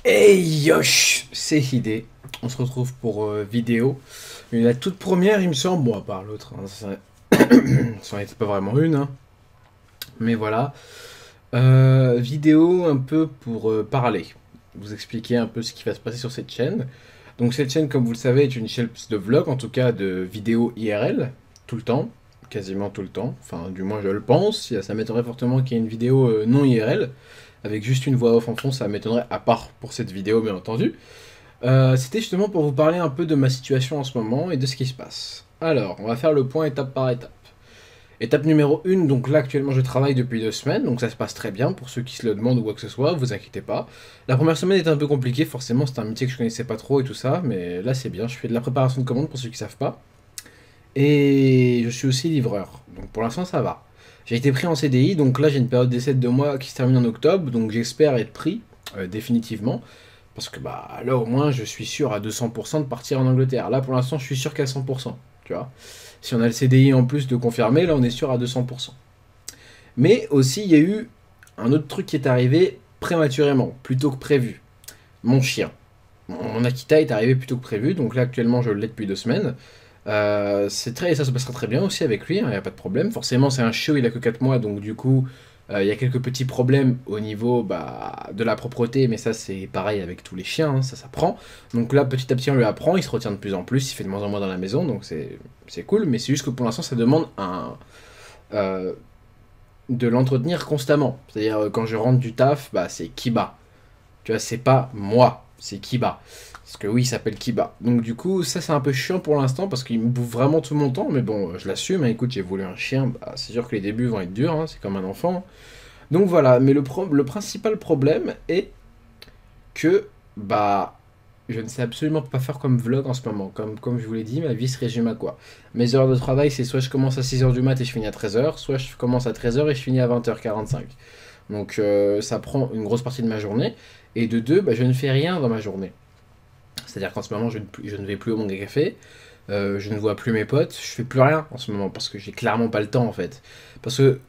Hey Yosh, c'est Hidé. On se retrouve pour vidéo. La toute première, il me semble, bon, à part l'autre, hein, ça n'en était pas vraiment une, hein. Mais voilà. Vidéo un peu pour parler, vous expliquer un peu ce qui va se passer sur cette chaîne. Donc cette chaîne, comme vous le savez, est une chaîne de vlog, en tout cas de vidéos IRL, tout le temps, quasiment tout le temps. Enfin, du moins je le pense. Ça m'étonnerait fortement qu'il y ait une vidéo non IRL, avec juste une voix off en fond, ça m'étonnerait, à part pour cette vidéo, bien entendu. C'était justement pour vous parler un peu de ma situation en ce moment et de ce qui se passe. Alors, on va faire le point étape par étape. Étape numéro 1, donc là actuellement je travaille depuis 2 semaines, donc ça se passe très bien pour ceux qui se le demandent ou quoi que ce soit, vous inquiétez pas. La première semaine était un peu compliquée, forcément c'était un métier que je connaissais pas trop et tout ça, mais là c'est bien, je fais de la préparation de commandes pour ceux qui savent pas. Et je suis aussi livreur, donc pour l'instant ça va. J'ai été pris en CDI, donc là j'ai une période d'essai de 2 mois qui se termine en octobre, donc j'espère être pris définitivement. Parce que bah là au moins je suis sûr à 200% de partir en Angleterre. Là pour l'instant je suis sûr qu'à 100%, tu vois. Si on a le CDI en plus de confirmer, là on est sûr à 200%. Mais aussi il y a eu un autre truc qui est arrivé prématurément, plutôt que prévu. Mon chien. Mon Akita est arrivé plutôt que prévu, donc là actuellement je l'ai depuis 2 semaines. Ça se passera très bien aussi avec lui, il n'y a pas de problème. Forcément c'est un chiot, il a que 4 mois, donc du coup il y a quelques petits problèmes au niveau de la propreté, mais ça c'est pareil avec tous les chiens, hein, ça s'apprend. Donc là petit à petit on lui apprend, il se retient de plus en plus, il fait de moins en moins dans la maison, donc c'est cool, mais c'est juste que pour l'instant ça demande euh, de l'entretenir constamment. C'est-à-dire quand je rentre du taf, bah c'est Kiba. Tu vois, c'est pas moi, c'est Kiba. Parce que oui, il s'appelle Kiba. Donc du coup, ça c'est un peu chiant pour l'instant parce qu'il me bouffe vraiment tout mon temps, mais bon, je l'assume, hein. Écoute, j'ai voulu un chien, bah, c'est sûr que les débuts vont être durs, hein, c'est comme un enfant. Donc voilà, mais le principal problème est que, bah, je ne sais absolument pas faire comme vlog en ce moment. Comme je vous l'ai dit, ma vie se résume à quoi? Mes heures de travail, c'est soit je commence à 6 heures du mat et je finis à 13 heures, soit je commence à 13 heures et je finis à 20h45. Donc ça prend une grosse partie de ma journée. Et de deux, bah, je ne fais rien dans ma journée. C'est-à-dire qu'en ce moment, je ne vais plus au Manga Café, je ne vois plus mes potes, je fais plus rien en ce moment parce que j'ai clairement pas le temps en fait. Parce que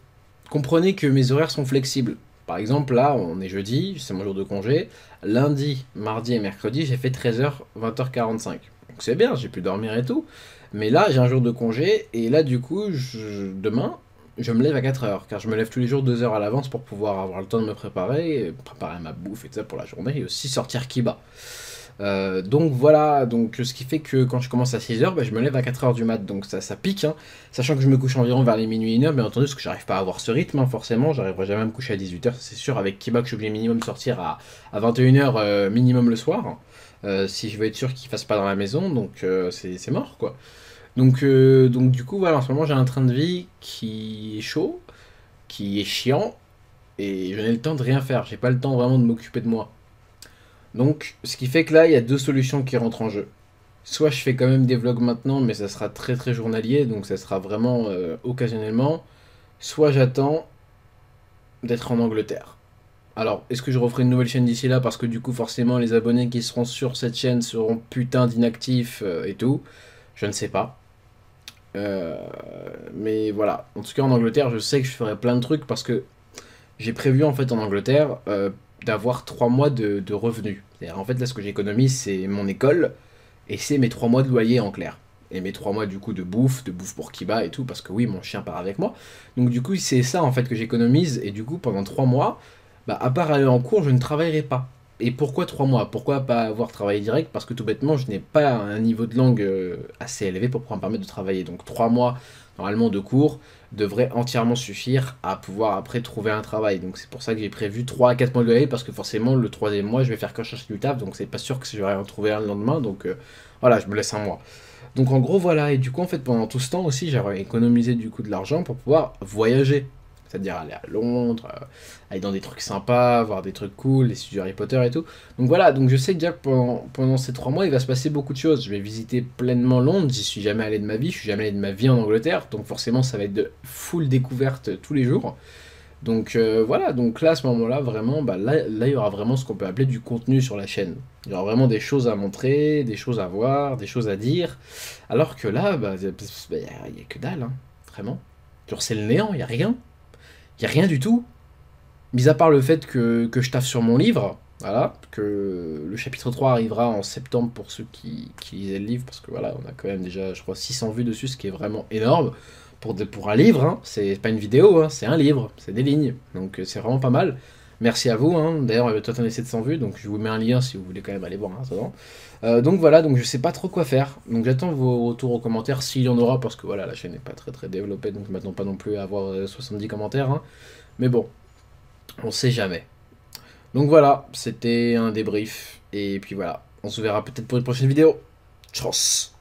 comprenez que mes horaires sont flexibles. Par exemple, là, on est jeudi, c'est mon jour de congé. Lundi, mardi et mercredi, j'ai fait 13h, 20h45. Donc c'est bien, j'ai pu dormir et tout. Mais là, j'ai un jour de congé et là, du coup, demain, je me lève à 4h. Car je me lève tous les jours 2 heures à l'avance pour pouvoir avoir le temps de me préparer, préparer ma bouffe et tout ça pour la journée et aussi sortir Kiba. Donc voilà, donc ce qui fait que quand je commence à 6 heures, bah, je me lève à 4 heures du mat, donc ça pique, hein. Sachant que je me couche environ vers les minuit 1h, bien entendu, parce que j'arrive pas à avoir ce rythme, hein, forcément, j'arriverai jamais à me coucher à 18 heures, c'est sûr, avec Kiba que je suis obligé minimum de sortir à 21 heures minimum le soir, si je veux être sûr qu'il fasse pas dans la maison, donc c'est mort, quoi. Donc du coup, voilà, en ce moment j'ai un train de vie qui est chaud, qui est chiant, et je n'ai le temps de rien faire, j'ai pas le temps vraiment de m'occuper de moi. Donc, ce qui fait que là, il y a deux solutions qui rentrent en jeu. Soit je fais quand même des vlogs maintenant, mais ça sera très très journalier, donc ça sera vraiment occasionnellement. Soit j'attends d'être en Angleterre. Alors, est-ce que je referai une nouvelle chaîne d'ici là parce que du coup, forcément, les abonnés qui seront sur cette chaîne seront putain d'inactifs et tout. Je ne sais pas. Euh, mais voilà. En tout cas, en Angleterre, je sais que je ferai plein de trucs parce que j'ai prévu en fait en Angleterre d'avoir 3 mois de revenus. C'est-à-dire, en fait, là, ce que j'économise, c'est mon école et c'est mes 3 mois de loyer en clair. Et mes 3 mois du coup de bouffe pour Kiba et tout, parce que oui, mon chien part avec moi. Donc du coup, c'est ça en fait que j'économise. Et du coup, pendant 3 mois, bah, à part aller en cours, je ne travaillerai pas. Et pourquoi 3 mois? Pourquoi pas avoir travaillé direct? Parce que tout bêtement, je n'ai pas un niveau de langue assez élevé pour pouvoir me permettre de travailler. Donc 3 mois normalement de cours devrait entièrement suffire à pouvoir après trouver un travail. Donc c'est pour ça que j'ai prévu 3 à 4 mois de loyer parce que forcément le troisième mois je vais faire que chercher du taf, donc c'est pas sûr que je vais en trouver un le lendemain, donc voilà, je me laisse un mois. Donc en gros voilà, et du coup en fait pendant tout ce temps aussi j'aurais économisé du coup de l'argent pour pouvoir voyager. C'est-à-dire aller à Londres, aller dans des trucs sympas, voir des trucs cool, les studios Harry Potter et tout. Donc voilà, donc je sais que déjà que pendant ces 3 mois, il va se passer beaucoup de choses. Je vais visiter pleinement Londres, j'y suis jamais allé de ma vie, je suis jamais allé de ma vie en Angleterre, donc forcément ça va être de full découverte tous les jours. Donc voilà, donc là à ce moment-là, vraiment, bah, là il y aura vraiment ce qu'on peut appeler du contenu sur la chaîne. Il y aura vraiment des choses à montrer, des choses à voir, des choses à dire. Alors que là, bah, y a que dalle, hein, vraiment. Genre c'est le néant, il y a rien. Il y a rien du tout. Mis à part le fait que je taffe sur mon livre, Voilà, que le chapitre 3 arrivera en septembre pour ceux qui lisaient le livre, parce que voilà, on a quand même déjà, je crois, 600 vues dessus, ce qui est vraiment énorme. Pour un livre, hein, c'est pas une vidéo, hein, c'est un livre, c'est des lignes, donc c'est vraiment pas mal. Merci à vous, hein. D'ailleurs, on va bientôt atteindre les 700 vues, donc je vous mets un lien si vous voulez quand même aller voir, hein, dedans. Donc voilà, donc je sais pas trop quoi faire, donc j'attends vos retours aux commentaires, s'il y en aura, parce que voilà, la chaîne n'est pas très développée, donc je m'attends pas non plus à avoir 70 commentaires, hein. Mais bon, on sait jamais. Donc voilà, c'était un débrief. Et puis voilà, on se verra peut-être pour une prochaine vidéo. Tchuss.